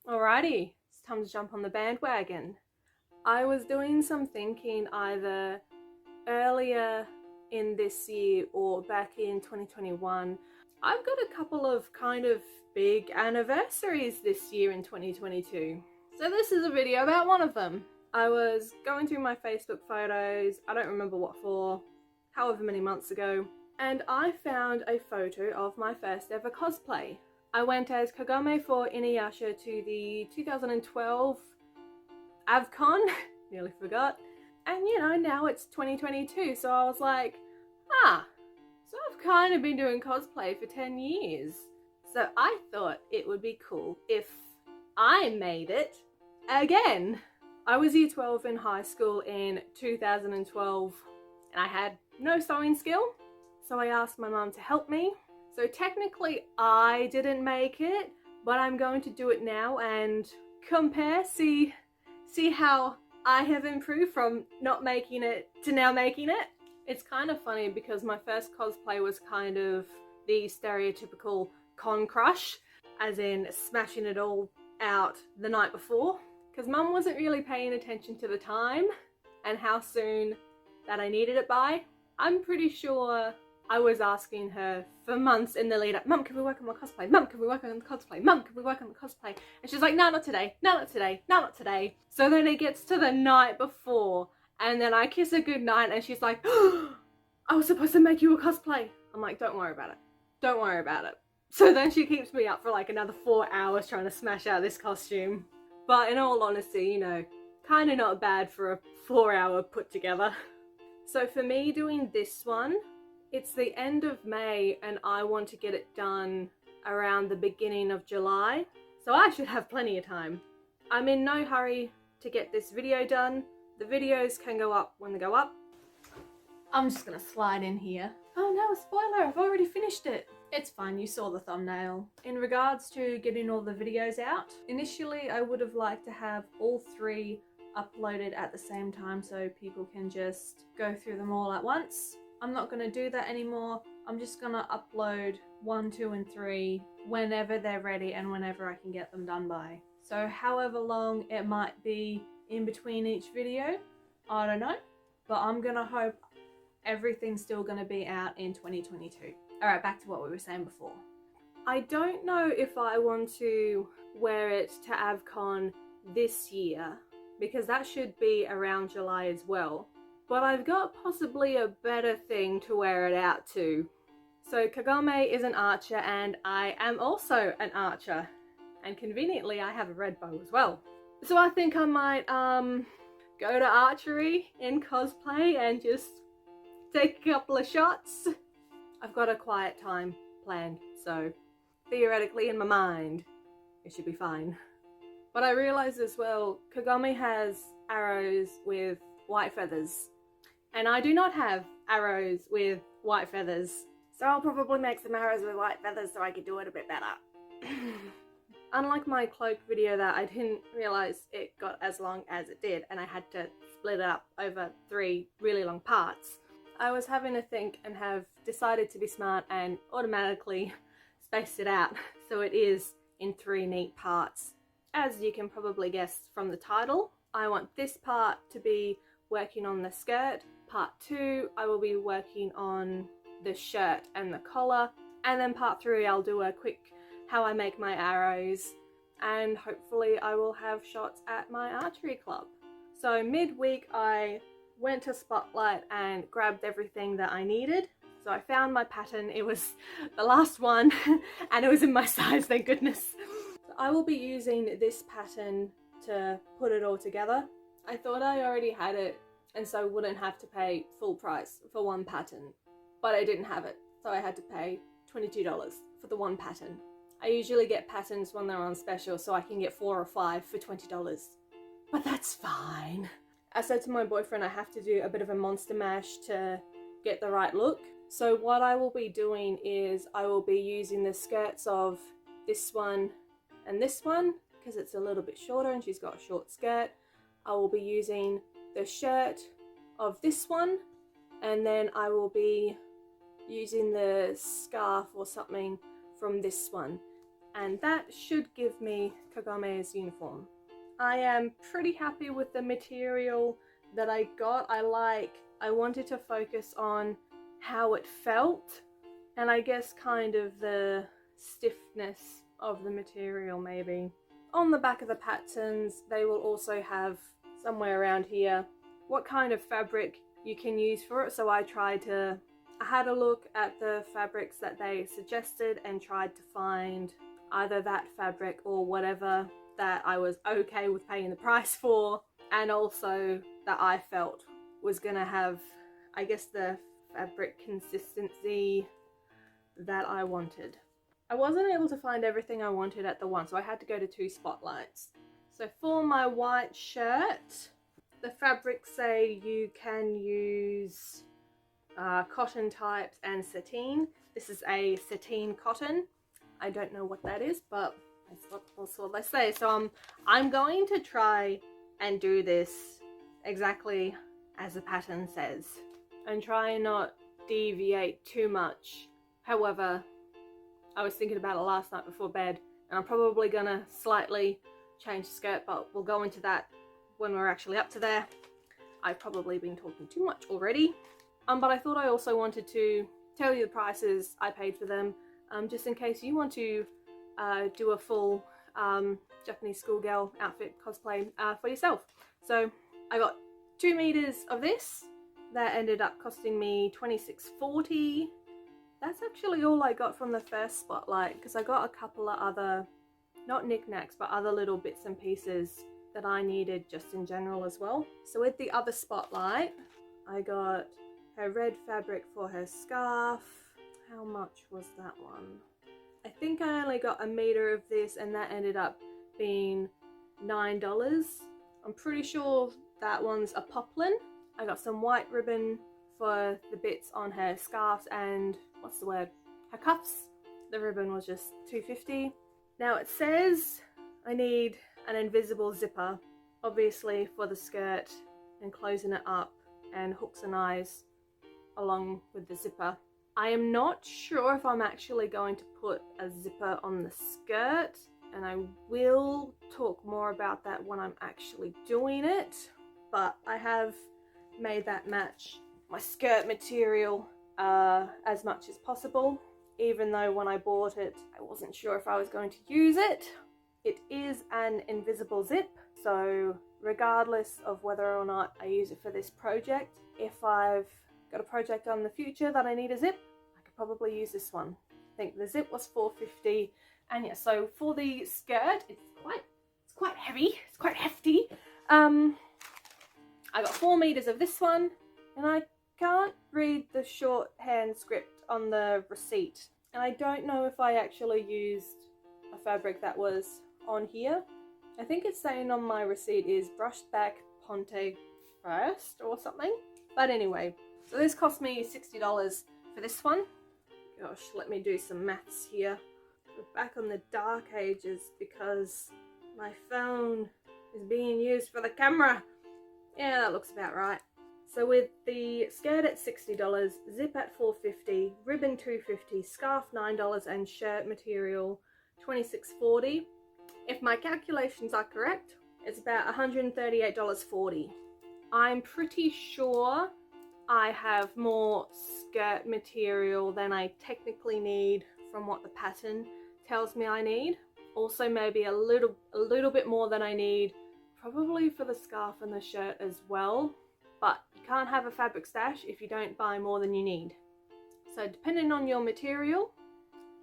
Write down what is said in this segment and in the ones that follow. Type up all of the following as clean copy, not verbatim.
Alrighty, it's time to jump on the bandwagon. I was doing some thinking either earlier in this year or back in 2021. I've got a couple of kind of big anniversaries this year in 2022. So this is a video about one of them. I was going through my Facebook photos, I don't remember what for, however many months ago, and I found a photo of my first ever cosplay. I went as Kagome for Inuyasha to the 2012 AvCon, nearly forgot, and now it's 2022, so I was like, so I've kind of been doing cosplay for 10 years. So I thought it would be cool if I made it again. I was year 12 in high school in 2012 and I had no sewing skill, so I asked my mum to help me. So technically I didn't make it, but I'm going to do it now and compare, see how I have improved from not making it to now making it. It's kind of funny because my first cosplay was kind of the stereotypical con crush, as in smashing it all out the night before, because mum wasn't really paying attention to the time and how soon that I needed it by. I'm pretty sure I was asking her for months in the lead up, Mum, can we work on my cosplay? Mum, can we work on the cosplay? Mum, can we work on the cosplay? And she's like, no, not today, no, not today, no, not today. So then it gets to the night before and then I kiss her goodnight and she's like, oh, I was supposed to make you a cosplay. I'm like, don't worry about it. Don't worry about it. So then she keeps me up for like another 4 hours trying to smash out this costume. But in all honesty, kind of not bad for a 4-hour put together. So for me doing this one, it's the end of May and I want to get it done around the beginning of July. So I should have plenty of time. I'm in no hurry to get this video done. The videos can go up when they go up. I'm just gonna slide in here. Oh no, a spoiler, I've already finished it. It's fine, you saw the thumbnail. In regards to getting all the videos out, initially I would have liked to have all 3 uploaded at the same time so people can just go through them all at once. I'm not going to do that anymore. I'm just going to upload 1, 2 and 3 whenever they're ready and whenever I can get them done by. So however long it might be in between each video, I don't know, but I'm going to hope everything's still going to be out in 2022. Alright, back to what we were saying before. I don't know if I want to wear it to AvCon this year, because that should be around July as well. But I've got possibly a better thing to wear it out to. So Kagome is an archer and I am also an archer. And conveniently I have a red bow as well. So I think I might go to archery in cosplay and just take a couple of shots. I've got a quiet time planned, so theoretically in my mind it should be fine. But I realise as well, Kagome has arrows with white feathers. And I do not have arrows with white feathers. So I'll probably make some arrows with white feathers so I can do it a bit better. Unlike my cloak video that I didn't realise it got as long as it did and I had to split it up over 3 really long parts, I was having a think and have decided to be smart and automatically spaced it out so it is in 3 neat parts. As you can probably guess from the title, I want this part to be working on the skirt. Part 2, I will be working on the shirt and the collar. And then part 3, I'll do a quick how I make my arrows. And hopefully I will have shots at my archery club. So midweek, I went to Spotlight and grabbed everything that I needed. So I found my pattern. It was the last one and it was in my size, thank goodness. So I will be using this pattern to put it all together. I thought I already had it and so wouldn't have to pay full price for one pattern, but I didn't have it, so I had to pay $22 for the one pattern. I usually get patterns when they're on special so I can get 4 or 5 for $20, but that's fine. I said to my boyfriend I have to do a bit of a monster mash to get the right look, so what I will be doing is I will be using the skirts of this one and this one because it's a little bit shorter and she's got a short skirt. I will be using the shirt of this one and then I will be using the scarf or something from this one. and that should give me Kagome's uniform. I am pretty happy with the material that I got. I wanted to focus on how it felt, and I guess kind of the stiffness of the material maybe. On the back of the patterns, they will also have somewhere around here what kind of fabric you can use for it. So I had a look at the fabrics that they suggested and tried to find either that fabric or whatever that I was okay with paying the price for, and also that I felt was gonna have, I guess, the fabric consistency that I wanted. I wasn't able to find everything I wanted at the one, so I had to go to 2 spotlights. So for my white shirt, the fabrics say you can use cotton types and sateen. This is a sateen cotton. I don't know what that is, but that's what they say. So I'm going to try and do this exactly as the pattern says and try and not deviate too much. However, I was thinking about it last night before bed, and I'm probably gonna slightly change the skirt, but we'll go into that when we're actually up to there. I've probably been talking too much already. But I thought I also wanted to tell you the prices I paid for them, just in case you want to do a full Japanese schoolgirl outfit cosplay for yourself. So I got 2 meters of this. That ended up costing me $26.40. That's actually all I got from the first spotlight, because I got a couple of other, not knickknacks, but other little bits and pieces that I needed just in general as well. So with the other spotlight, I got her red fabric for her scarf. How much was that one? I think I only got 1 meter of this, and that ended up being $9. I'm pretty sure that one's a poplin. I got some white ribbon for the bits on her scarves and, what's the word, her cuffs. The ribbon was just $2.50. Now it says I need an invisible zipper, obviously for the skirt and closing it up, and hooks and eyes along with the zipper. I am not sure if I'm actually going to put a zipper on the skirt, and I will talk more about that when I'm actually doing it, but I have made that match my skirt material as much as possible, even though when I bought it I wasn't sure if I was going to use it. It is an invisible zip, so regardless of whether or not I use it for this project, if I've got a project on the future that I need a zip, I could probably use this one. I think the zip was $4.50, and yeah, so for the skirt, it's quite heavy, it's quite hefty. I got 4 meters of this one, and I can't read the shorthand script on the receipt, and I don't know if I actually used a fabric that was on here. I think it's saying on my receipt is brushed back Ponte first or something, but anyway, so this cost me $60 for this one. Gosh, let me do some maths here. We're back on the dark ages because my phone is being used for the camera. Yeah, that looks about right. So with the skirt at $60, zip at $4.50, ribbon $2.50, scarf $9, and shirt material $26.40. If my calculations are correct, it's about $138.40. I'm pretty sure I have more skirt material than I technically need from what the pattern tells me I need. Also maybe a little bit more than I need probably for the scarf and the shirt as well, but you can't have a fabric stash if you don't buy more than you need. So depending on your material,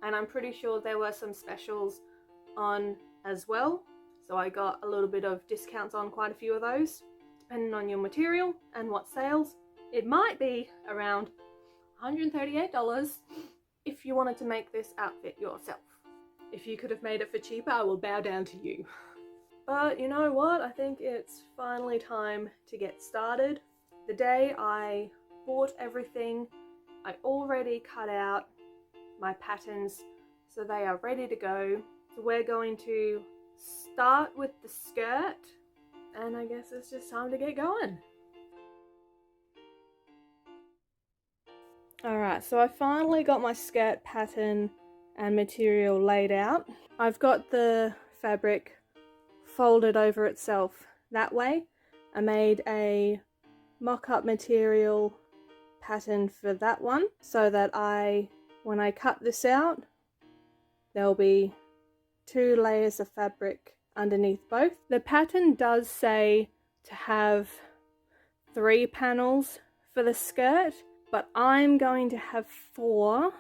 and I'm pretty sure there were some specials on as well, so I got a little bit of discounts on quite a few of those. Depending on your material and what sales, it might be around $138 if you wanted to make this outfit yourself. If you could have made it for cheaper, I will bow down to you. But you know what? I think it's finally time to get started. The day I bought everything, I already cut out my patterns, so they are ready to go. So we're going to start with the skirt, and I guess it's just time to get going. Alright, so I finally got my skirt pattern and material laid out. I've got the fabric folded over itself that way. I made a mock-up material pattern for that one so that when I cut this out, there'll be 2 layers of fabric underneath both. The pattern does say to have 3 panels for the skirt, but I'm going to have 4,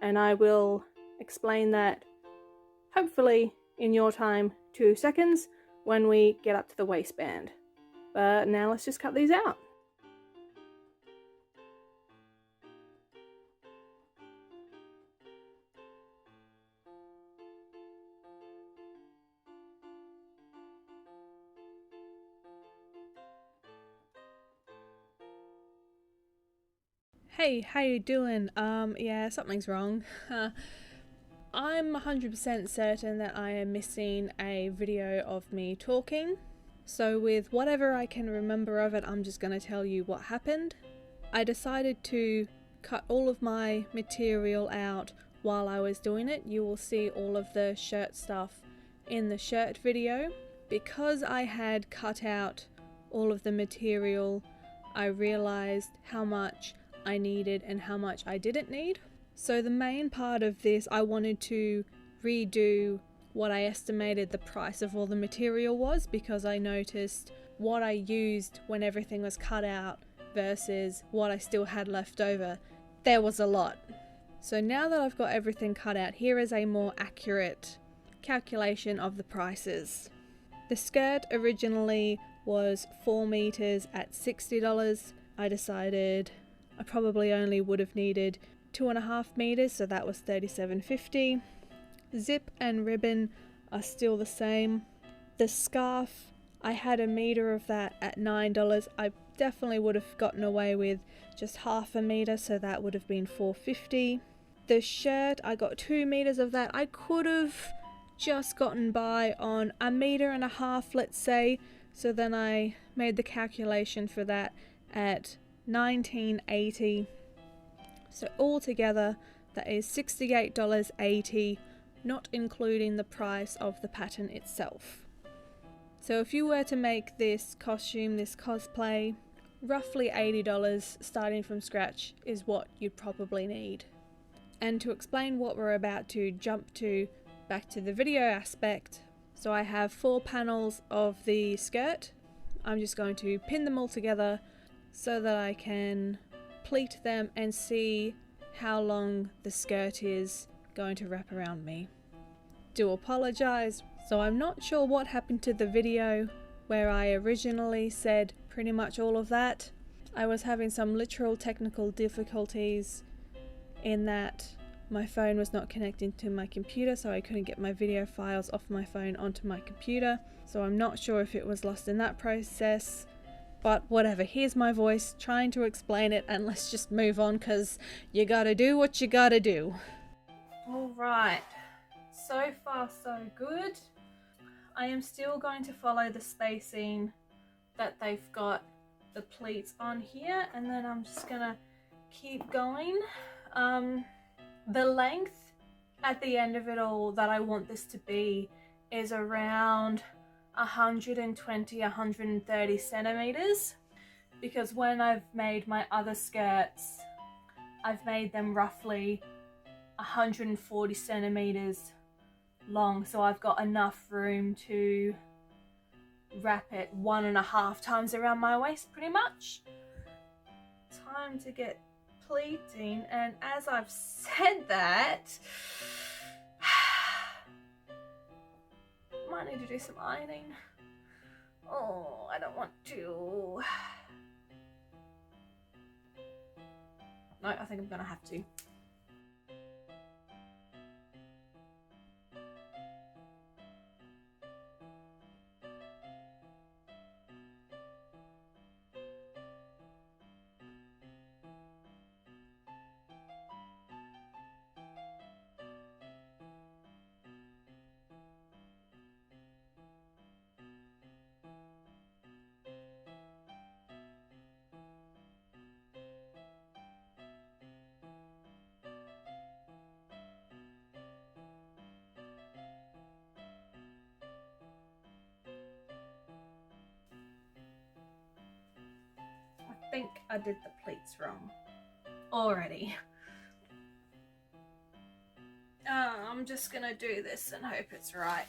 and I will explain that hopefully in your time 2 seconds when we get up to the waistband. But now let's just cut these out. Hey, how you doing? Yeah, something's wrong. I'm 100% certain that I am missing a video of me talking. So with whatever I can remember of it, I'm just going to tell you what happened. I decided to cut all of my material out while I was doing it. You will see all of the shirt stuff in the shirt video. Because I had cut out all of the material, I realized how much I needed and how much I didn't need. So the main part of this, I wanted to redo what I estimated the price of all the material was, because I noticed what I used when everything was cut out versus what I still had left over. There was a lot. So now that I've got everything cut out, here is a more accurate calculation of the prices. The skirt originally was 4 meters at $60. I decided I probably only would have needed 2.5 meters, so that was $37.50. Zip and ribbon are still the same. The scarf, I had a meter of that at $9. I definitely would have gotten away with just half a meter, so that would have been $4.50. The shirt, I got 2 meters of that. I could have just gotten by on 1.5 meters, let's say. So then I made the calculation for that at $19.80. So altogether that is $68.80, not including the price of the pattern itself. So if you were to make this costume, this cosplay, roughly $80 starting from scratch is what you'd probably need. And to explain what we're about to jump to, back to the video aspect, so I have 4 panels of the skirt. I'm just going to pin them all together so that I can pleat them and see how long the skirt is going to wrap around me. Do apologize. So I'm not sure what happened to the video where I originally said pretty much all of that. I was having some literal technical difficulties in that my phone was not connecting to my computer, so I couldn't get my video files off my phone onto my computer. So I'm not sure if it was lost in that process, but whatever. Here's my voice trying to explain it, and let's just move on because you gotta do what you gotta do. Alright, so far so good. I am still going to follow the spacing that they've got the pleats on here, and then I'm just gonna keep going. The length at the end of it all that I want this to be is around 120-130 centimeters, because when I've made my other skirts, I've made them roughly 140 centimeters long, so I've got enough room to wrap it 1.5 times around my waist pretty much. Time to get pleating, and as I've said that, might need to do some ironing. Oh, I don't want to. No, I think I'm gonna have to. I did the pleats wrong already. I'm just gonna do this and hope it's right.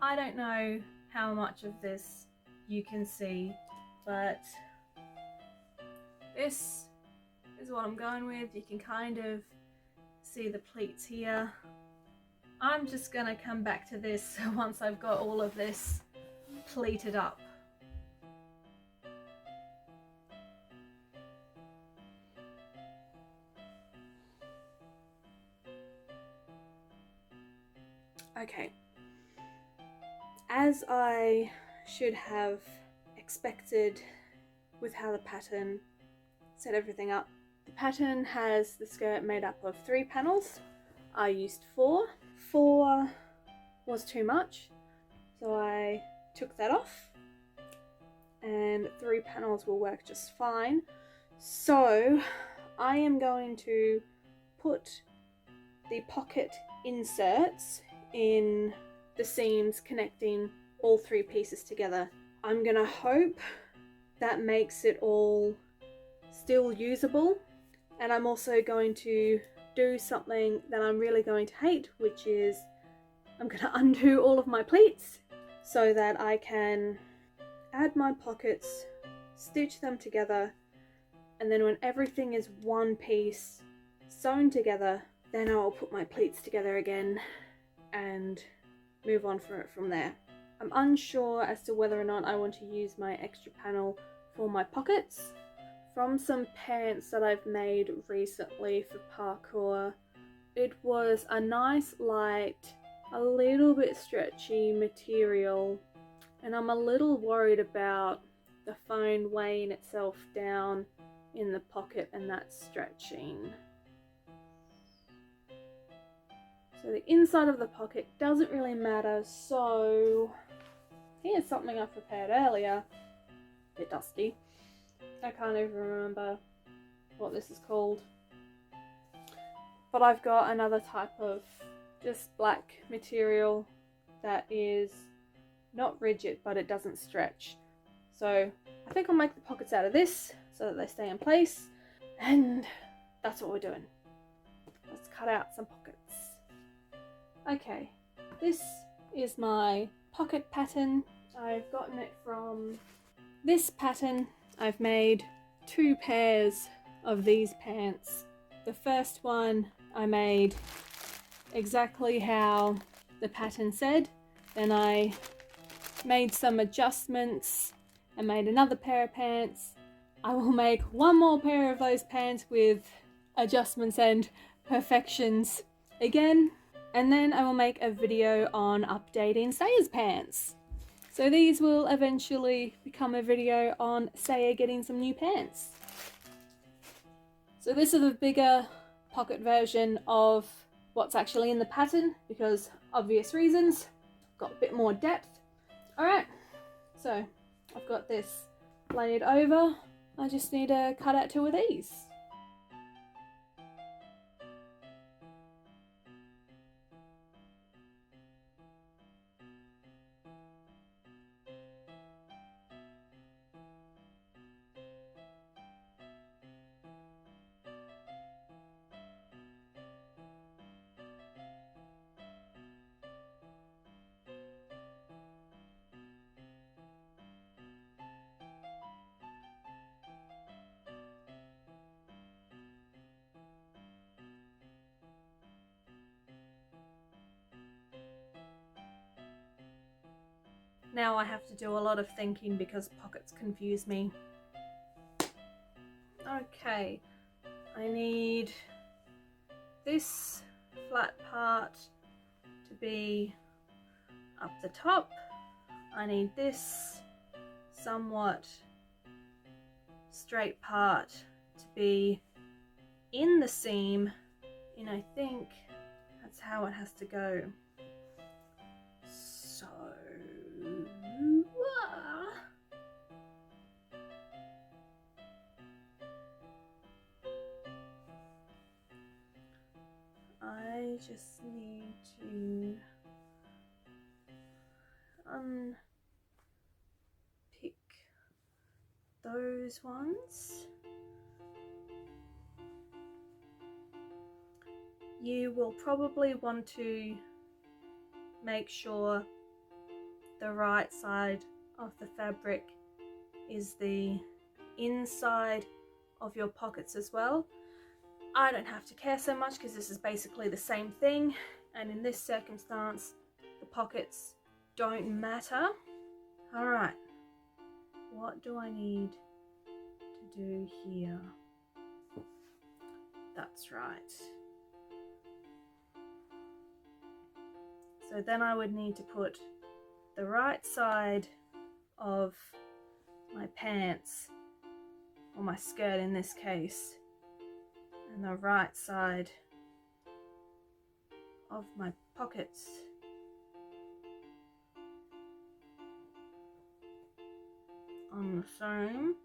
I don't know how much of this you can see, but this is what I'm going with. You can kind of see the pleats here. I'm just gonna come back to this once I've got all of this pleated up. Okay. As I should have expected with how the pattern set everything up, the pattern has the skirt made up of 3 panels. I used 4. 4 was too much, so I took that off, and 3 panels will work just fine. So I am going to put the pocket inserts in the seams connecting all 3 pieces together. I'm gonna hope that makes it all still usable, and I'm also going to do something that I'm really going to hate, which is I'm gonna undo all of my pleats so that I can add my pockets, stitch them together, and then when everything is one piece sewn together, then I'll put my pleats together again and move on from there. I'm unsure as to whether or not I want to use my extra panel for my pockets. From some pants that I've made recently for parkour, it was a nice light, a little bit stretchy material, and I'm a little worried about the phone weighing itself down in the pocket and that stretching. So the inside of the pocket doesn't really matter, so here's something I prepared earlier. A bit dusty. I can't even remember what this is called. But I've got another type of just black material that is not rigid, but it doesn't stretch. So I think I'll make the pockets out of this so that they stay in place, and that's what we're doing. Let's cut out some pockets. Okay, this is my pocket pattern. I've gotten it from this pattern. I've made 2 pairs of these pants. The first one I made exactly how the pattern said. Then I made some adjustments and made another pair of pants. I will make one more pair of those pants with adjustments and perfections again. And then I will make a video on updating Saya's pants. So these will eventually become a video on Saya getting some new pants. So this is a bigger pocket version of what's actually in the pattern because obvious reasons. Got a bit more depth. Alright, so I've got this laid over. I just need to cut out 2 of these. Now I have to do a lot of thinking because pockets confuse me. Okay, I need this flat part to be up the top. I need this somewhat straight part to be in the seam, and I think that's how it has to go. So I just need to unpick those ones. You will probably want to make sure the right side of the fabric is the inside of your pockets as well. I don't have to care so much because this is basically the same thing, and in this circumstance the pockets don't matter. Alright, what do I need to do here? That's right. So then I would need to put the right side of my pants, or my skirt in this case, and the right side of my pockets. On the seam.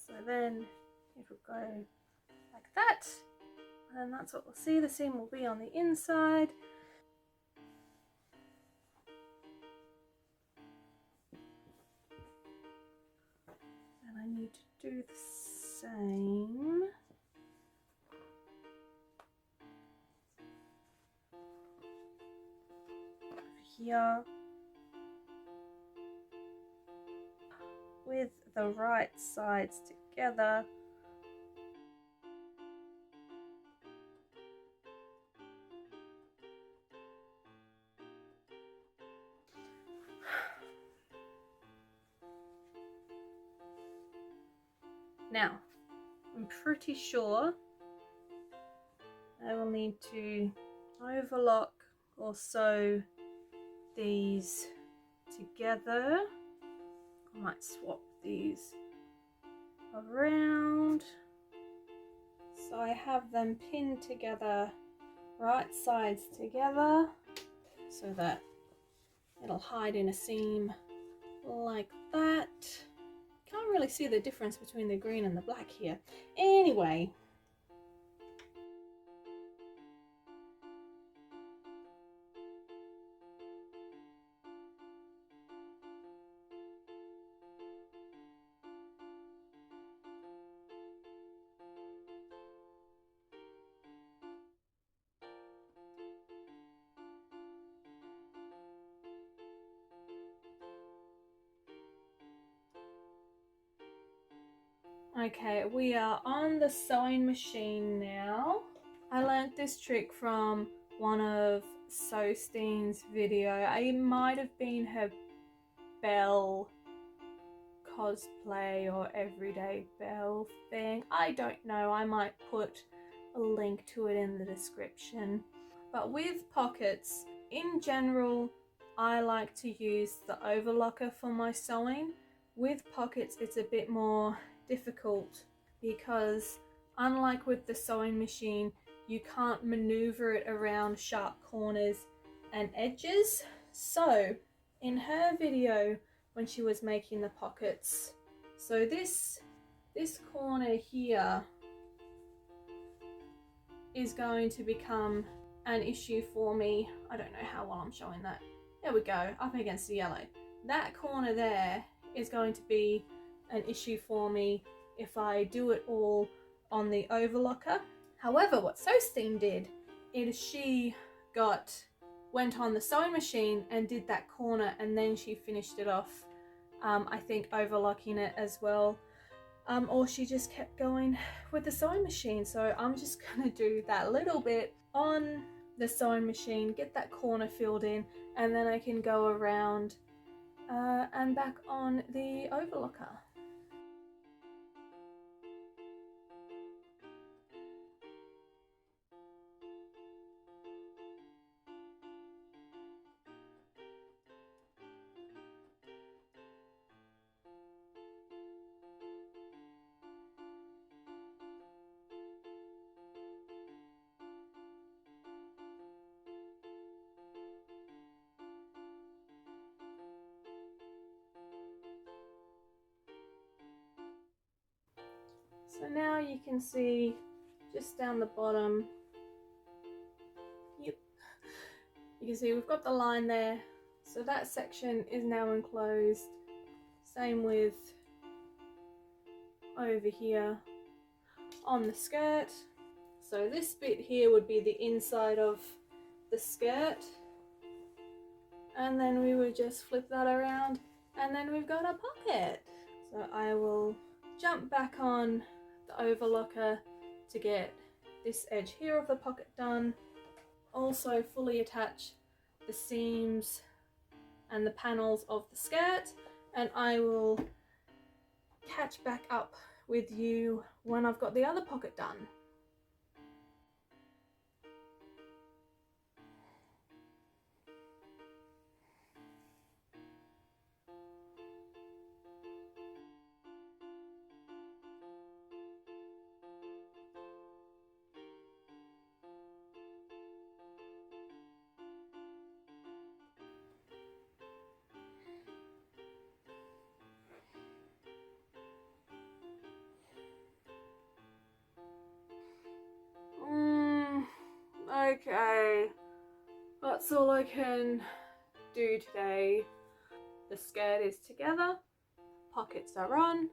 So then it will go like that, and that's what we'll see. The seam will be on the inside. And I need to do the same over here with the right sides together. Now, I'm pretty sure I will need to overlock or sew these together. I might swap these around so I have them pinned together, right sides together, so that it'll hide in a seam like that. Can't really see the difference between the green and the black here. Anyway, okay, we are on the sewing machine now. I learnt this trick from one of Sewstein's video. It might have been her Belle cosplay or everyday Belle thing. I don't know. I might put a link to it in the description. But with pockets, in general, I like to use the overlocker for my sewing. With pockets, it's a bit more difficult because unlike with the sewing machine, you can't maneuver it around sharp corners and edges. So in her video when she was making the pockets, so this corner here is going to become an issue for me. I don't know how well I'm showing that. There we go, up against the yellow. That corner there is going to be an issue for me if I do it all on the overlocker. However, what Sewstein did is she got went on the sewing machine and did that corner, and then she finished it off, I think overlocking it as well, or she just kept going with the sewing machine. So I'm just gonna do that little bit on the sewing machine, get that corner filled in, and then I can go around and back on the overlocker. So now you can see just down the bottom, yep, you can see we've got the line there. So that section is now enclosed. Same with over here on the skirt. So this bit here would be the inside of the skirt. And then we would just flip that around, and then we've got a pocket. So I will jump back on the overlocker to get this edge here of the pocket done. Also fully attach the seams and the panels of the skirt, and I will catch back up with you when I've got the other pocket done. Okay, that's all I can do today. The skirt is together, pockets are on,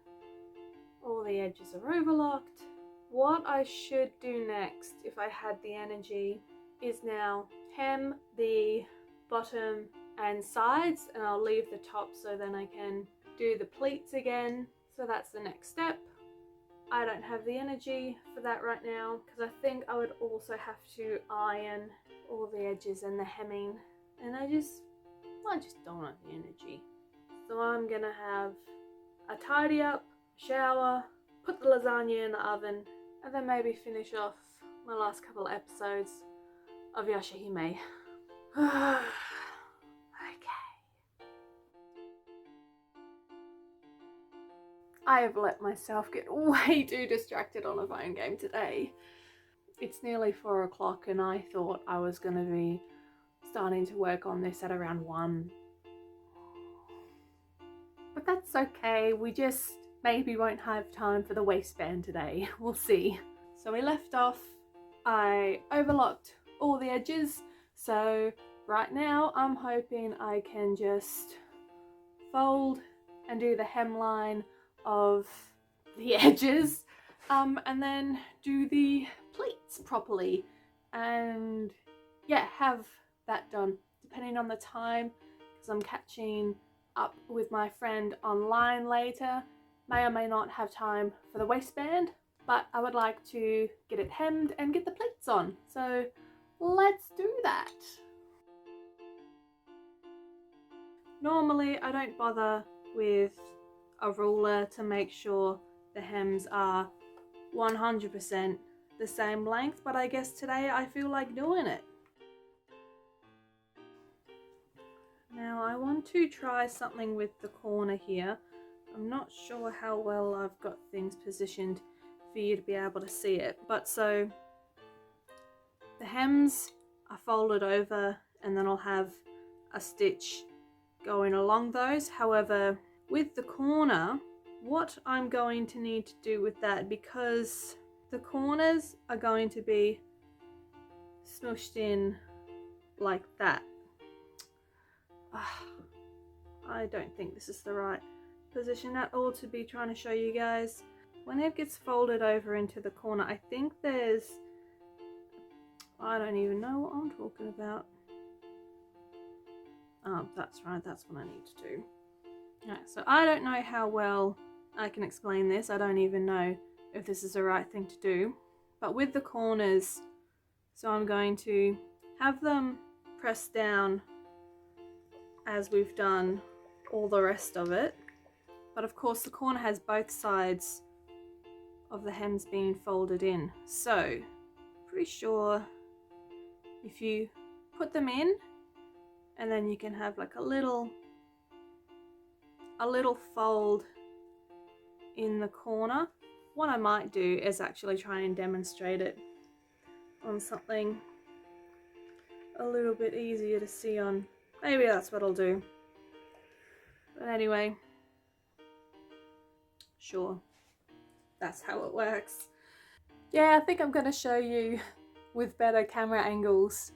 all the edges are overlocked. What I should do next, if I had the energy, is now hem the bottom and sides, and I'll leave the top so then I can do the pleats again. So that's the next step. I don't have the energy for that right now, because I think I would also have to iron all the edges and the hemming, and I just don't have the energy. So I'm gonna have a tidy up, shower, put the lasagna in the oven, and then maybe finish off my last couple of episodes of Yashahime. Okay. I have let myself get way too distracted on a phone game today. It's nearly 4 o'clock and I thought I was going to be starting to work on this at around 1. But that's okay, we just maybe won't have time for the waistband today. We'll see. So we left off, I overlocked all the edges, so right now I'm hoping I can just fold and do the hemline of the edges, and then do the pleats properly, and yeah, have that done depending on the time, because I'm catching up with my friend online later. May or may not have time for the waistband, but I would like to get it hemmed and get the pleats on, so let's do that. Normally I don't bother with a ruler to make sure the hems are 100% the same length, but I guess today I feel like doing it. Now I want to try something with the corner here. I'm not sure how well I've got things positioned for you to be able to see it, but so the hems are folded over and then I'll have a stitch going along those. However, with the corner, what I'm going to need to do with that, because the corners are going to be smooshed in like that. I don't think this is the right position at all to be trying to show you guys. When it gets folded over into the corner, I think there's, I don't even know what I'm talking about. That's right, that's what I need to do. Alright, so I don't know how well I can explain this. I don't even know if this is the right thing to do. But with the corners, so I'm going to have them pressed down as we've done all the rest of it. But of course the corner has both sides of the hems being folded in. So, pretty sure if you put them in, and then you can have like a little fold in the corner. What I might do is actually try and demonstrate it on something a little bit easier to see on. Maybe that's what I'll do. But anyway, sure, that's how it works. Yeah, I think I'm going to show you with better camera angles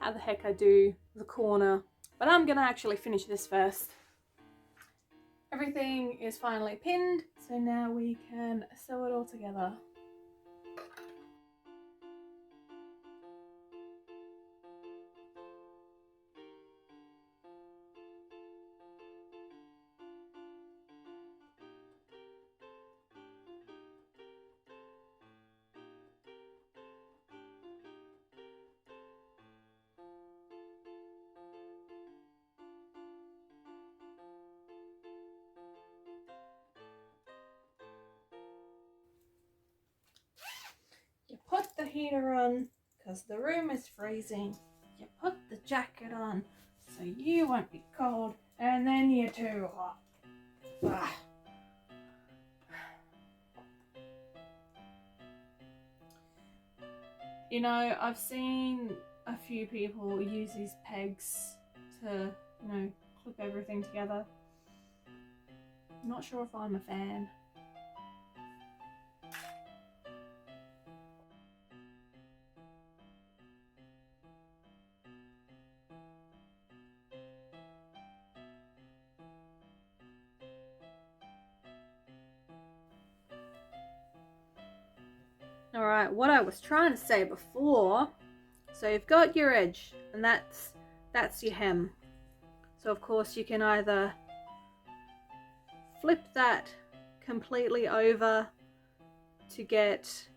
how the heck I do the corner. But I'm going to actually finish this first. Everything is finally pinned, so now we can sew it all together. You put the heater on because the room is freezing. You put the jacket on so you won't be cold, and then you're too hot. Ah. You know, I've seen a few people use these pegs to, you know, clip everything together. Not sure if I'm a fan. Alright, what I was trying to say before, so you've got your edge, and that's your hem. So of course you can either flip that completely over to get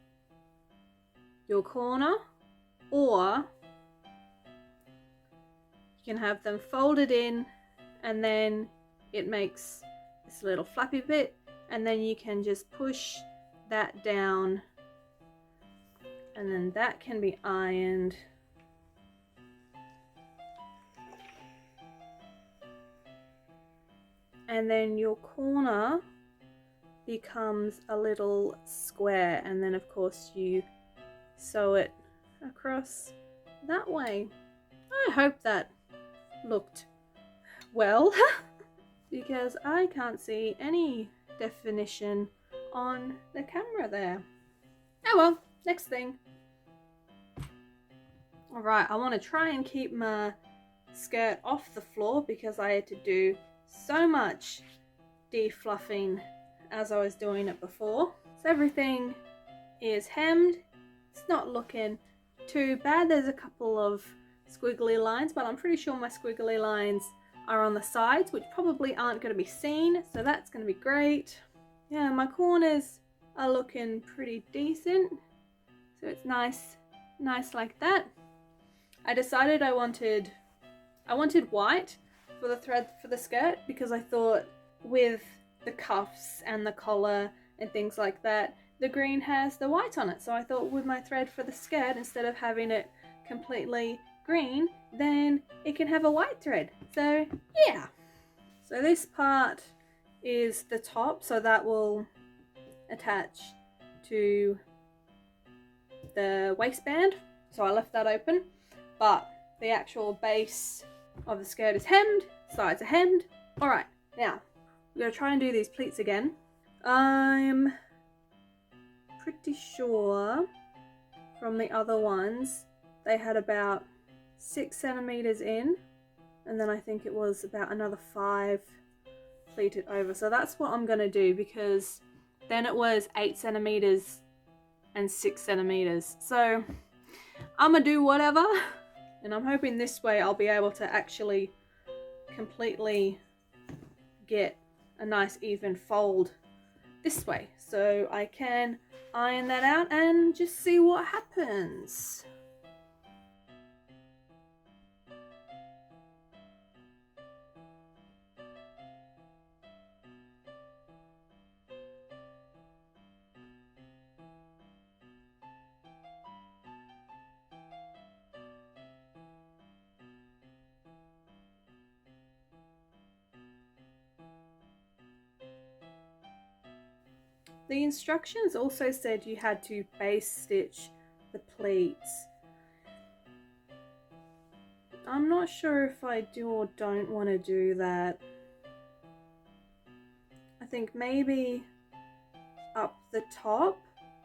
your corner, or you can have them folded in and then it makes this little flappy bit, and then you can just push that down, and then that can be ironed. And then your corner becomes a little square, and then of course you sew it across that way. I hope that looked well because I can't see any definition on the camera there. Oh well, next thing. Alright, I want to try and keep my skirt off the floor because I had to do so much defluffing as I was doing it before. So everything is hemmed. It's not looking too bad. There's a couple of squiggly lines, but I'm pretty sure my squiggly lines are on the sides, which probably aren't going to be seen, so that's going to be great. Yeah, my corners are looking pretty decent, so it's nice like that. I decided I wanted white for the thread for the skirt because I thought with the cuffs and the collar and things like that, the green has the white on it. So I thought with my thread for the skirt, instead of having it completely green, then it can have a white thread. So yeah. So this part is the top, so that will attach to the waistband. So I left that open, but the actual base of the skirt is hemmed, sides are hemmed. Alright, now we're going to try and do these pleats again. I'm pretty sure from the other ones they had about 6 centimeters in, and then I think it was about another 5 pleated over. So that's what I'm going to do, because then it was 8 centimeters and 6 centimeters. So I'm going to do whatever, and I'm hoping this way I'll be able to actually completely get a nice even fold this way. So I can iron that out and just see what happens. The instructions also said you had to base stitch the pleats. I'm not sure if I do or don't want to do that. I think maybe up the top,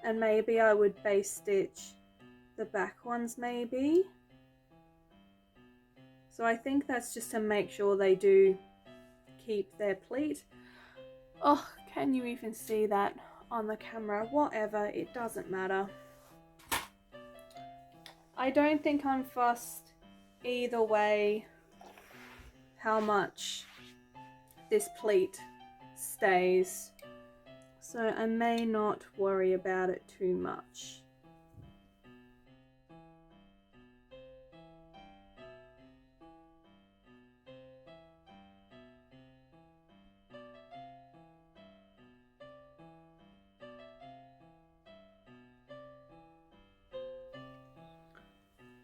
and maybe I would base stitch the back ones maybe. So I think that's just to make sure they do keep their pleat. Oh, can you even see that on the camera? Whatever, it doesn't matter. I don't think I'm fussed either way how much this pleat stays, so I may not worry about it too much.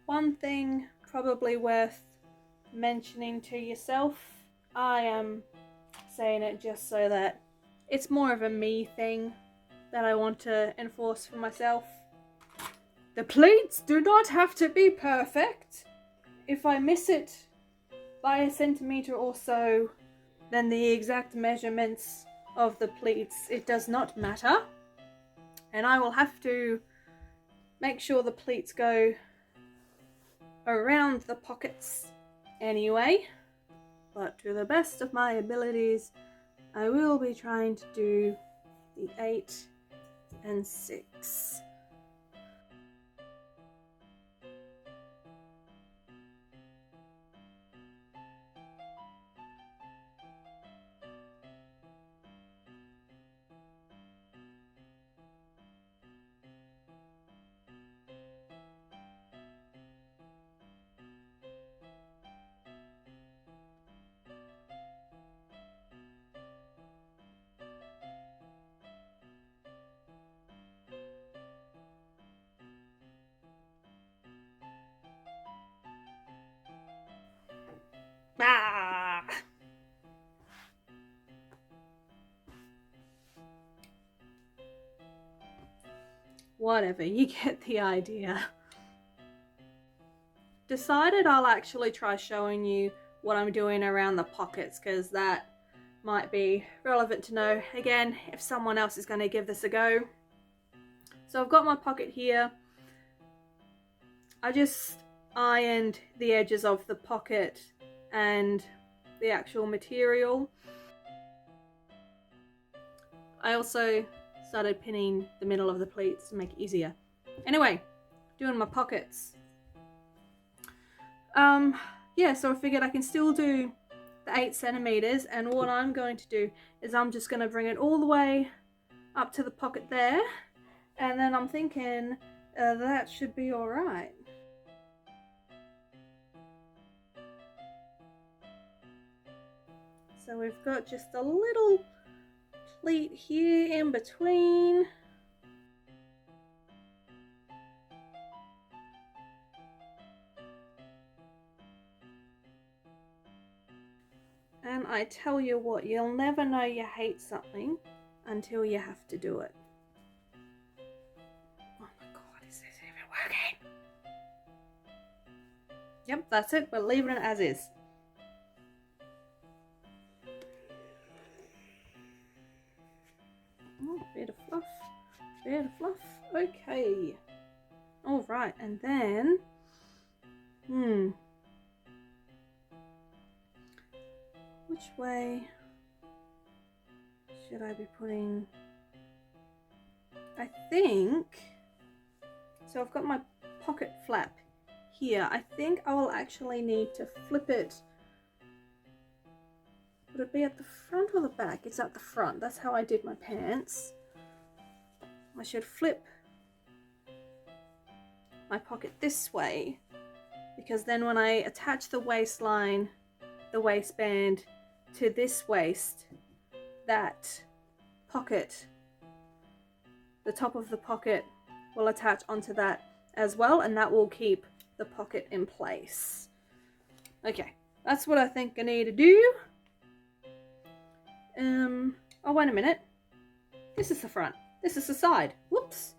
One thing probably worth mentioning to yourself, I am saying it just so that it's more of a me thing that I want to enforce for myself. The pleats do not have to be perfect. If I miss it by a centimetre or so, then the exact measurements of the pleats, it does not matter. And I will have to make sure the pleats go around the pockets anyway. But to the best of my abilities, I will be trying to do the 8 and 6. Ah! Whatever, you get the idea. Decided I'll actually try showing you what I'm doing around the pockets, because that might be relevant to know, again, if someone else is going to give this a go. So I've got my pocket here. I just ironed the edges of the pocket and the actual material. I also started pinning the middle of the pleats to make it easier. Anyway, doing my pockets. Yeah, so I figured I can still do the 8 centimeters, and what I'm going to do is I'm just going to bring it all the way up to the pocket there, and then I'm thinking that should be alright. So we've got just a little pleat here in between. And I tell you what, you'll never know you hate something until you have to do it. Oh my god, is this even working? Yep, that's it. We're leaving it as is. Oh, bit of fluff. Bit of fluff. Okay. Alright, and then... which way should I be putting... I think... So I've got my pocket flap here. I think I will actually need to flip it Would it be at the front or the back? It's at the front. That's how I did my pants. I should flip my pocket this way, because then when I attach the waistline, the waistband to this waist, that pocket, the top of the pocket will attach onto that as well, and that will keep the pocket in place. Okay, that's what I think I need to do. Oh, wait a minute. This is the front. This is the side. Whoops.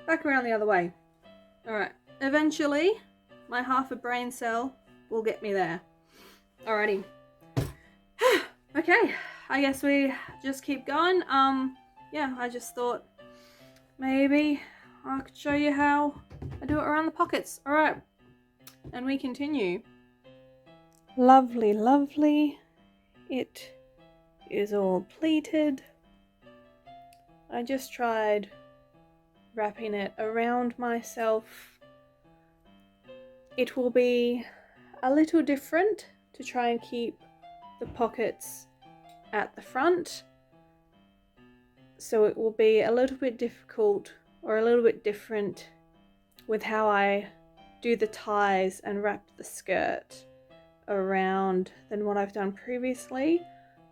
Back around the other way. Alright, eventually my half a brain cell will get me there. Alrighty. Okay, I guess we just keep going. Yeah, I just thought maybe I could show you how I do it around the pockets. Alright, and we continue. Lovely, lovely. It is all pleated. I just tried wrapping it around myself. It will be a little different to try and keep the pockets at the front, so it will be a little bit difficult or a little bit different with how I do the ties and wrap the skirt around than what I've done previously,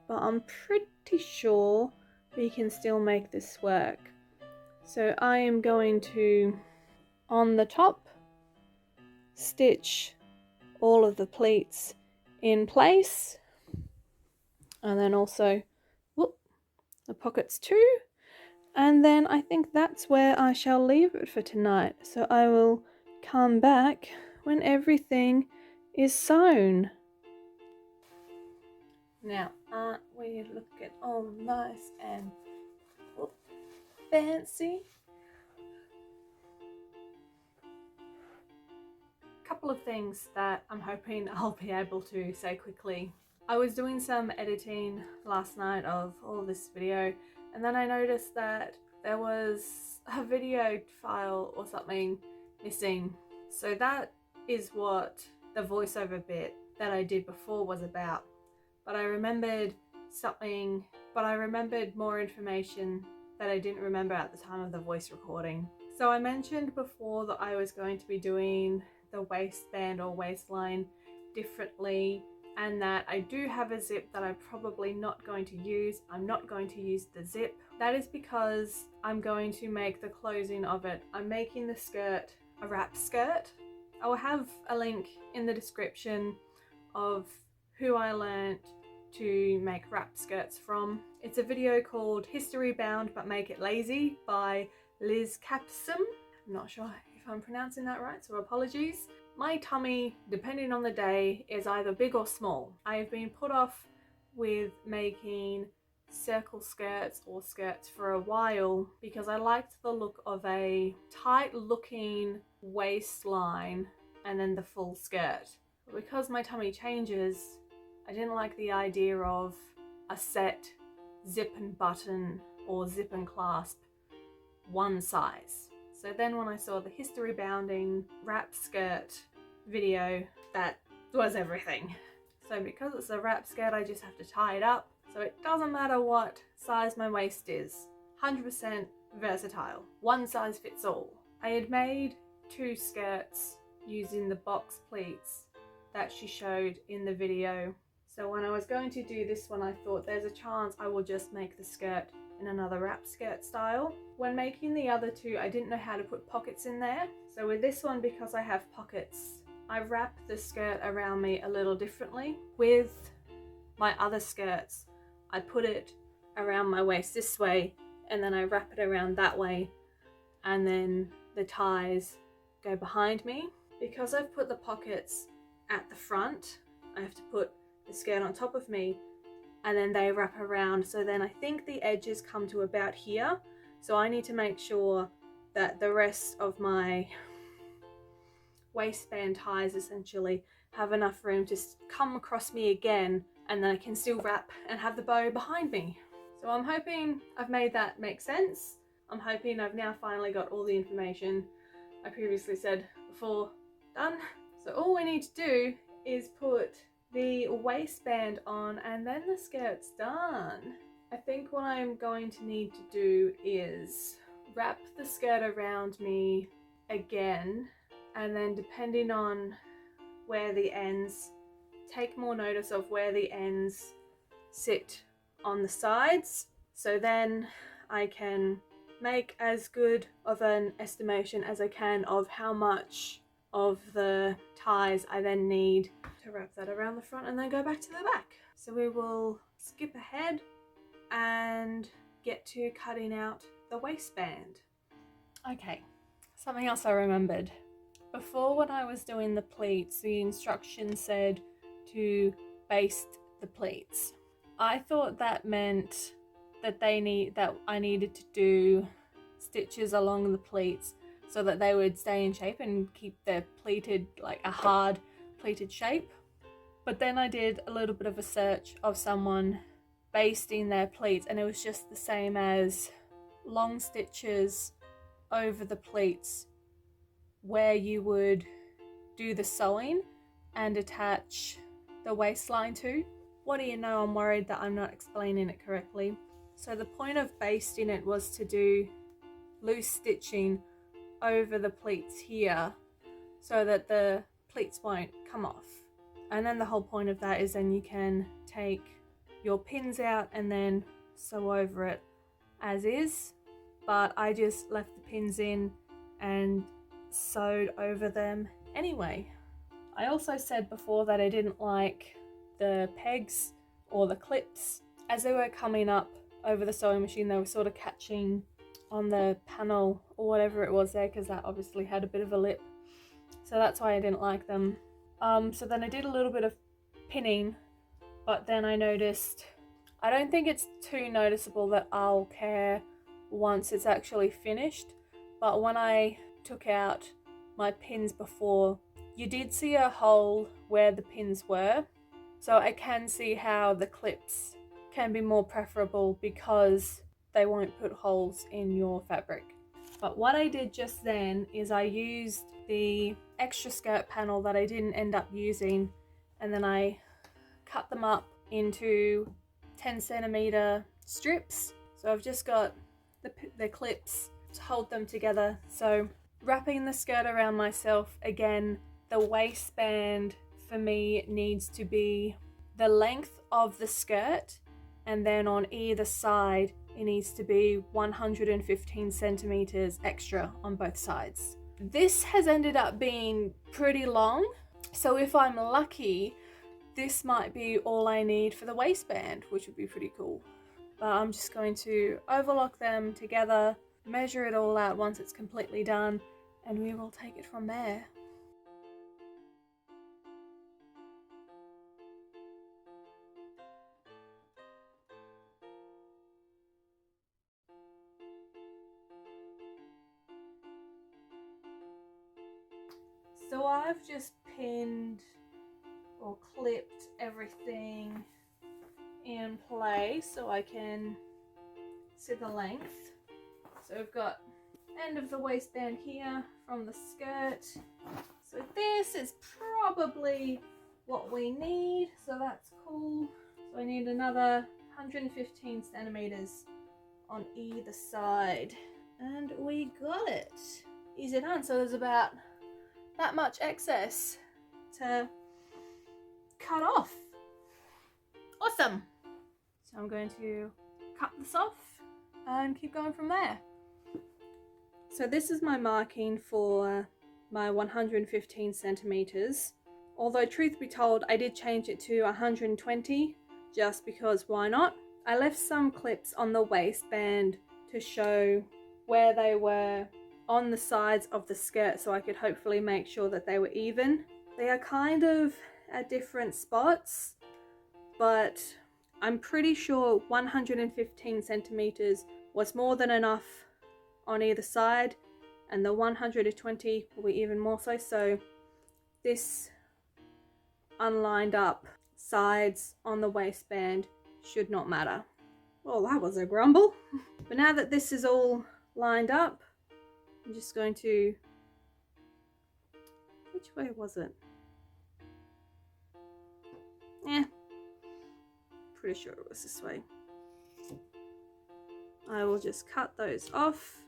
but I'm pretty sure we can still make this work. So I am going to, on the top, stitch all of the pleats in place, and then also the pockets too, and then I think that's where I shall leave it for tonight. So I will come back when everything is sewn. Now, aren't we looking all nice and fancy? Couple of things that I'm hoping I'll be able to say quickly. I was doing some editing last night of all this video, and then I noticed that there was a video file or something missing. So that is what the voiceover bit that I did before was about. But I remembered something, but I remembered more information that I didn't remember at the time of the voice recording. So I mentioned before that I was going to be doing the waistband or waistline differently, and that I do have a zip that I'm probably not going to use. I'm not going to use the zip. That is because I'm going to make the closing of it. I'm making the skirt a wrap skirt. I will have a link in the description of who I learnt to make wrap skirts from. It's a video called History Bound But Make It Lazy by Liz Capsum. I'm not sure if I'm pronouncing that right, so apologies. My tummy, depending on the day, is either big or small. I have been put off with making circle skirts or skirts for a while because I liked the look of a tight looking waistline and then the full skirt. But because my tummy changes, I didn't like the idea of a set zip and button or zip and clasp one size. So then when I saw the history bounding wrap skirt video, that was everything. So because it's a wrap skirt, I just have to tie it up. So it doesn't matter what size my waist is. 100% versatile. One size fits all. I had made 2 skirts using the box pleats that she showed in the video. So when I was going to do this one, I thought there's a chance I will just make the skirt in another wrap skirt style. When making the other 2, I didn't know how to put pockets in there. So with this one, because I have pockets, I wrap the skirt around me a little differently. With my other skirts, I put it around my waist this way, and then I wrap it around that way, and then the ties go behind me. Because I've put the pockets at the front, I have to put the skirt on top of me, and then they wrap around. So then I think the edges come to about here. So I need to make sure that the rest of my waistband ties essentially have enough room to come across me again, and then I can still wrap and have the bow behind me. So I'm hoping I've made that make sense. I'm hoping I've now finally got all the information I previously said before done. So all we need to do is put the waistband on, and then the skirt's done. I think what I'm going to need to do is wrap the skirt around me again, and then depending on where the ends, take more notice of where the ends sit on the sides, so then I can make as good of an estimation as I can of how much of the ties I then need to wrap that around the front and then go back to the back. So we will skip ahead and get to cutting out the waistband. Okay, something else I remembered. Before, when I was doing the pleats, the instructions said to baste the pleats. I thought that meant that I needed to do stitches along the pleats so that they would stay in shape and keep their pleated, like a hard pleated shape. But then I did a little bit of a search of someone basting their pleats, and it was just the same as long stitches over the pleats where you would do the sewing and attach the waistline to. What do you know, I'm worried that I'm not explaining it correctly. So the point of basting it was to do loose stitching over the pleats here so that the pleats won't come off. And then the whole point of that is then you can take your pins out and then sew over it as is. But I just left the pins in and sewed over them anyway. I also said before that I didn't like the pegs or the clips. As they were coming up over the sewing machine, they were sort of catching on the panel or whatever it was there, because that obviously had a bit of a lip. So that's why I didn't like them. So then I did a little bit of pinning, but then I noticed, I don't think it's too noticeable that I'll care once it's actually finished, but when I took out my pins before, you did see a hole where the pins were. So I can see how the clips can be more preferable because they won't put holes in your fabric. But what I did just then is I used the extra skirt panel that I didn't end up using, and then I cut them up into 10cm strips. So I've just got the clips to hold them together. So wrapping the skirt around myself again, the waistband for me needs to be the length of the skirt, and then on either side it needs to be 115 centimeters extra on both sides. This has ended up being pretty long, so if I'm lucky, this might be all I need for the waistband, which would be pretty cool. But I'm just going to overlock them together, measure it all out once it's completely done, and we will take it from there. So I've just pinned or clipped everything in place so I can see the length. So we've got end of the waistband here from the skirt. So this is probably what we need, so that's cool. So I need another 115 centimeters on either side, and we got it. Easy done. So there's about that much excess to cut off. Awesome. So I'm going to cut this off and keep going from there. So this is my marking for my 115 centimeters. Although truth be told, I did change it to 120 just because why not? I left some clips on the waistband to show where they were on the sides of the skirt so I could hopefully make sure that they were even. They are kind of at different spots, but I'm pretty sure 115 centimeters was more than enough on either side, and the 120 will be even more so. So this unlined up sides on the waistband should not matter. Well, that was a grumble. But now that this is all lined up, I'm just going to, which way was it? Pretty sure it was this way. I will just cut those off.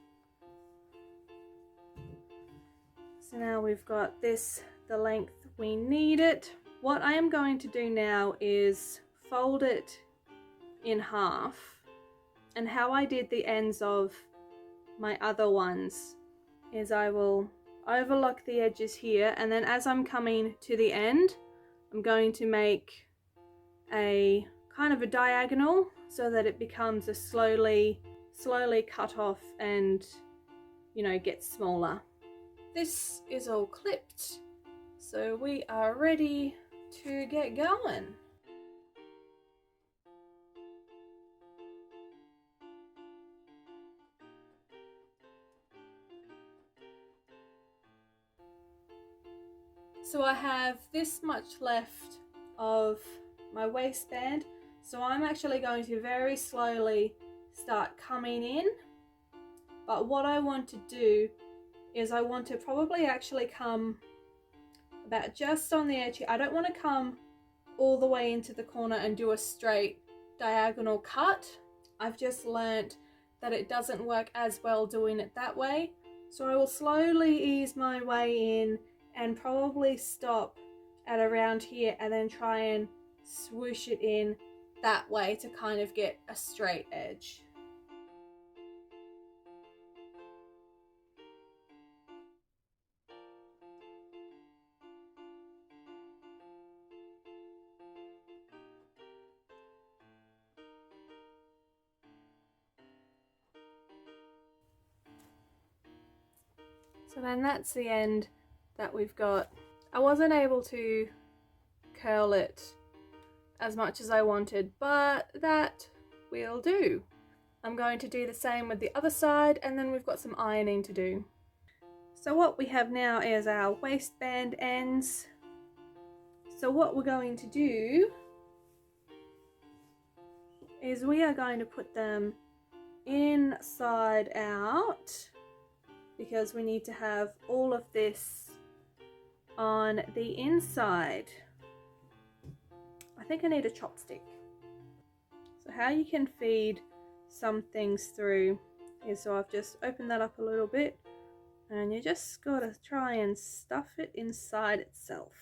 So now we've got this the length we need it. What I am going to do now is fold it in half, and how I did the ends of my other ones is I will overlock the edges here, and then as I'm coming to the end I'm going to make a kind of a diagonal so that it becomes a slowly cut off and, you know, gets smaller. This is all clipped, so we are ready to get going. So I have this much left of my waistband, so I'm actually going to very slowly start coming in. But what I want to do is I want to probably actually come about just on the edge here. I don't want to come all the way into the corner and do a straight diagonal cut. I've just learnt that it doesn't work as well doing it that way. So I will slowly ease my way in and probably stop at around here and then try and swoosh it in that way to kind of get a straight edge. So then that's the end that we've got. I wasn't able to curl it as much as I wanted, but that will do. I'm going to do the same with the other side, and then we've got some ironing to do. So what we have now is our waistband ends. So what we're going to do is we are going to put them inside out, because we need to have all of this on the inside. I think I need a chopstick. So how you can feed some things through is, so I've just opened that up a little bit, and you just gotta try and stuff it inside itself,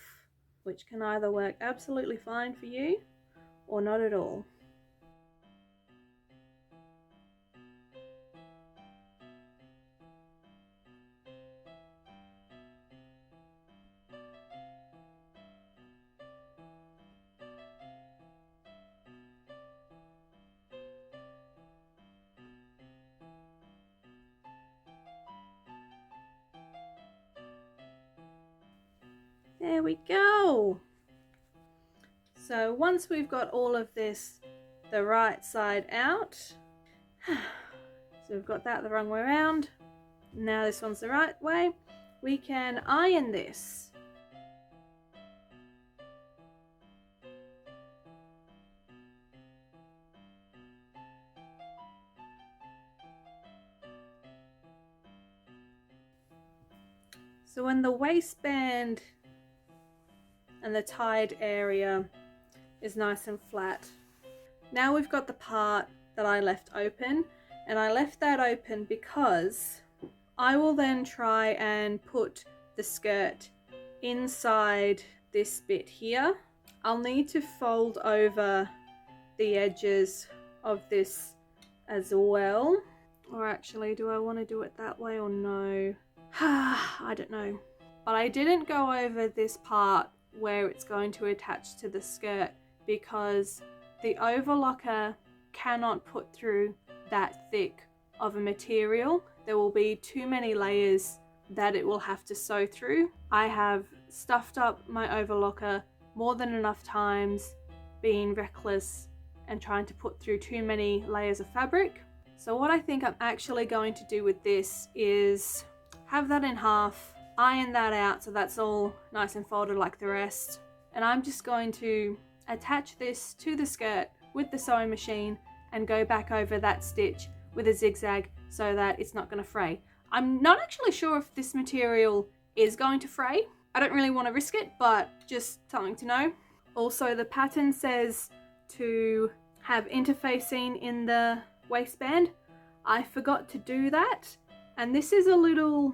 which can either work absolutely fine for you or not at all. There we go. So once we've got all of this the right side out, so we've got that the wrong way around, now this one's the right way, we can iron this. So when the waistband and the tied area is nice and flat, now we've got the part that I left open, and I left that open because I will then try and put the skirt inside this bit here. I'll need to fold over the edges of this as well, or actually, do I want to do it that way or no? I don't know. But I didn't go over this part where it's going to attach to the skirt because the overlocker cannot put through that thick of a material. There will be too many layers that it will have to sew through. I have stuffed up my overlocker more than enough times, being reckless and trying to put through too many layers of fabric. So what I think I'm actually going to do with this is have that in half, iron that out so that's all nice and folded like the rest, and I'm just going to attach this to the skirt with the sewing machine and go back over that stitch with a zigzag so that it's not going to fray. I'm not actually sure if this material is going to fray. I don't really want to risk it, but just something to know. Also, the pattern says to have interfacing in the waistband. I forgot to do that, and this is a little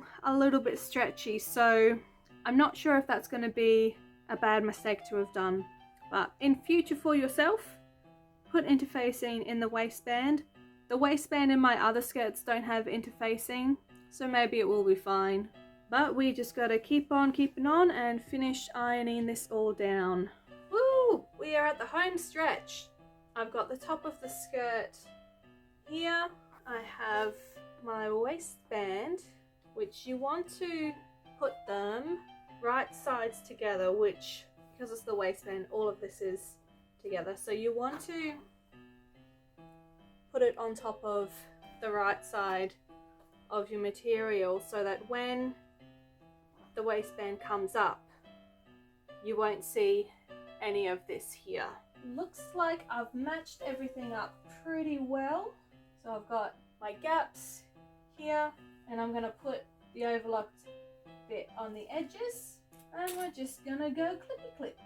bit stretchy, so I'm not sure if that's going to be a bad mistake to have done. But in future for yourself, put interfacing in the waistband. The waistband in my other skirts don't have interfacing, so maybe it will be fine. But we just gotta keep on keeping on and finish ironing this all down. Woo! We are at the home stretch. I've got the top of the skirt here. I have my waistband, which you want to put them right sides together, which, because it's the waistband, all of this is together. So you want to put it on top of the right side of your material so that when the waistband comes up, you won't see any of this here. Looks like I've matched everything up pretty well. So I've got my gaps here, and I'm gonna put the overlocked bit on the edges, and we're just gonna go clippy clip.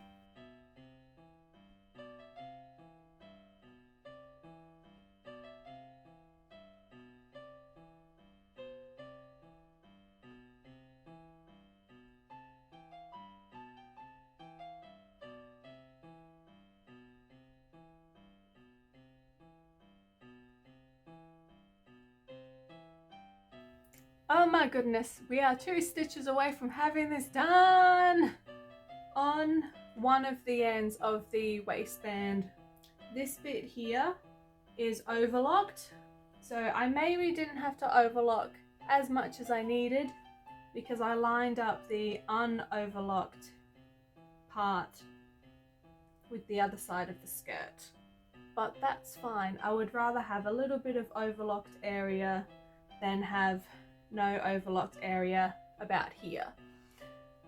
Oh my goodness, we are 2 stitches away from having this done on one of the ends of the waistband. This bit here is overlocked, so I maybe didn't have to overlock as much as I needed because I lined up the unoverlocked part with the other side of the skirt. But that's fine. I would rather have a little bit of overlocked area than have no overlocked area about here.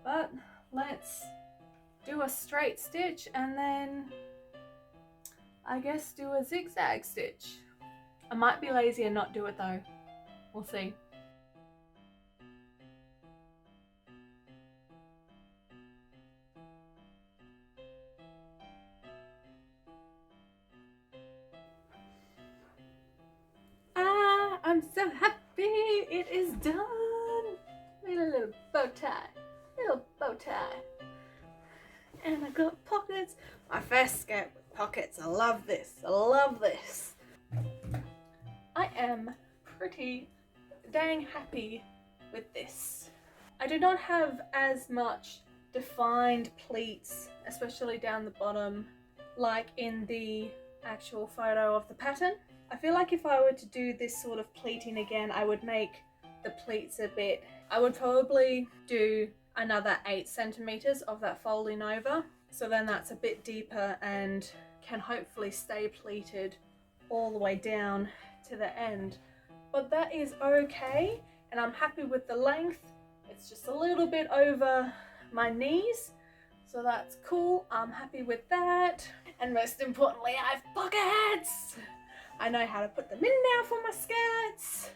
But let's do a straight stitch and then I guess do a zigzag stitch. I might be lazy and not do it though. We'll see. I'm so happy it is done. Made a little bow tie, and I got pockets. My first skirt with pockets. I love this. I am pretty dang happy with this. I do not have as much defined pleats, especially down the bottom, like in the actual photo of the pattern. I feel like if I were to do this sort of pleating again, I would make the pleats a bit, I would probably do another 8 centimeters of that folding over. So then that's a bit deeper and can hopefully stay pleated all the way down to the end. But that is okay, and I'm happy with the length. It's just a little bit over my knees, so that's cool. I'm happy with that. And most importantly, I have pockets! I know how to put them in now for my skirts.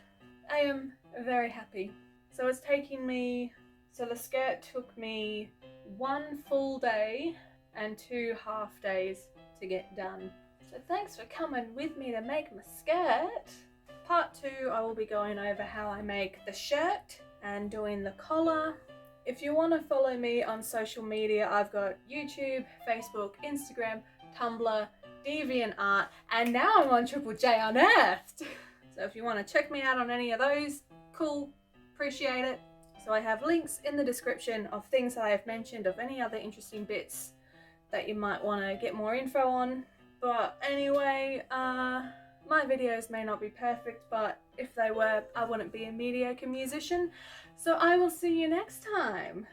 I am very happy. So it's taking me, so the skirt took me 1 full day and 2 half days to get done. So thanks for coming with me to make my skirt. Part 2, I will be going over how I make the shirt and doing the collar. If you want to follow me on social media, I've got YouTube, Facebook, Instagram, Tumblr, DeviantArt, and now I'm on Triple J Unearthed. So if you want to check me out on any of those, cool, appreciate it. So I have links in the description of things that I have mentioned, of any other interesting bits that you might want to get more info on. But anyway, my videos may not be perfect, but if they were, I wouldn't be a mediocre musician. So I will see you next time.